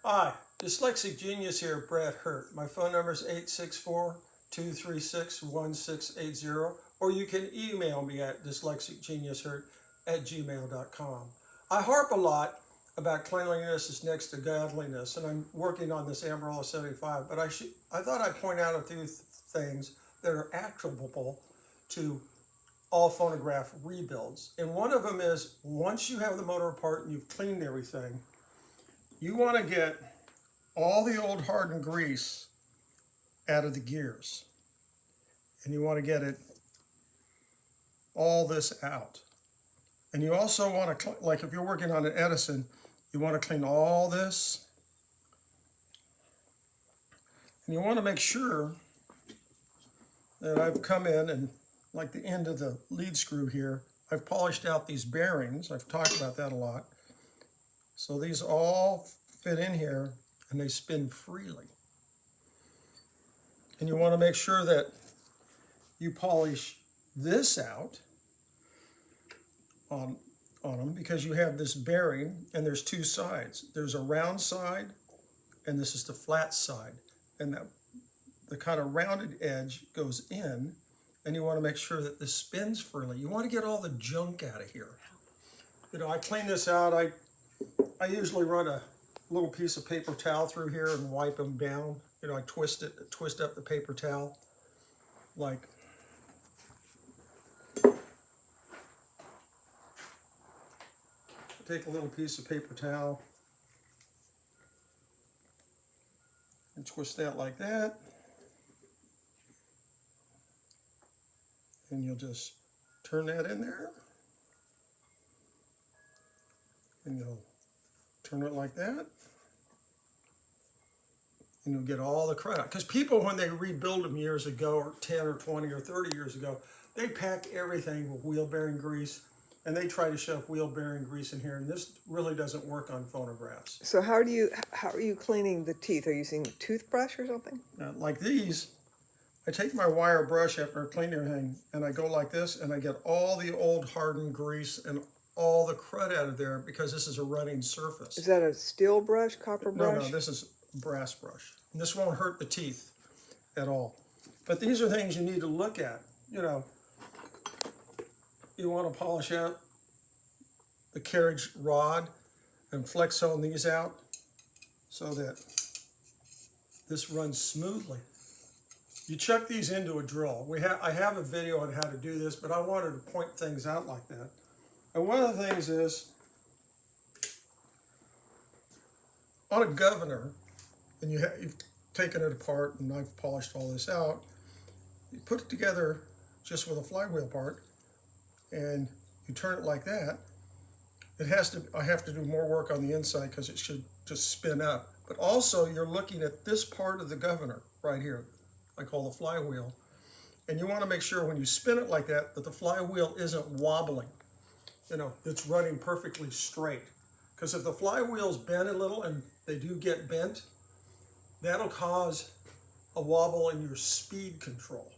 Hi, Dyslexic Genius here, Brad Hurt. My phone number is 864-236-1680, or you can email me at dyslexicgeniushurt@gmail.com. I harp a lot about cleanliness is next to godliness, and I'm working on this Amarillo 75, but I thought I'd point out a few things that are attributable to all phonograph rebuilds. And one of them is, once you have the motor apart and you've cleaned everything, you want to get all the old hardened grease out of the gears. And you want to get all this out. And you also want to, like if you're working on an Edison, you want to clean all this. And you want to make sure that I've come in and, like the end of the lead screw here, I've polished out these bearings. I've talked about that a lot. So these all fit in here and they spin freely. And you want to make sure that you polish this out on them, because you have this bearing and there's two sides. There's a round side and this is the flat side. And the kind of rounded edge goes in, and you want to make sure that this spins freely. You want to get all the junk out of here. You know, I clean this out. I usually run a little piece of paper towel through here and wipe them down. You know, I twist up the paper towel, like take a little piece of paper towel and twist that like that. And you'll just turn that in there. And you'll turn it like that. And you'll get all the crud out. Because people, when they rebuild them years ago, or 10 or 20 or 30 years ago, they pack everything with wheel bearing grease. And they try to shove wheel bearing grease in here. And this really doesn't work on phonographs. So how are you cleaning the teeth? Are you using a toothbrush or something? Like these, I take my wire brush after I've cleaned everything, and I go like this, and I get all the old hardened grease and all the crud out of there, because this is a running surface. Is that a steel brush, copper brush? No, this is a brass brush. And this won't hurt the teeth at all. But these are things you need to look at. You know, you want to polish out the carriage rod and flex hone these out so that this runs smoothly. You chuck these into a drill. I have a video on how to do this, but I wanted to point things out like that. And one of the things is, on a governor, and you've taken it apart, and I've polished all this out, you put it together just with a flywheel part, and you turn it like that. I have to do more work on the inside because it should just spin up. But also, you're looking at this part of the governor right here, I call the flywheel. And you want to make sure when you spin it like that, that the flywheel isn't wobbling. You know, it's running perfectly straight. Because if the flywheel's bent a little, and they do get bent, that'll cause a wobble in your speed control.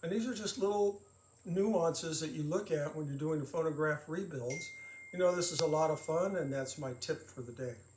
And these are just little nuances that you look at when you're doing the phonograph rebuilds. You know, this is a lot of fun, and that's my tip for the day.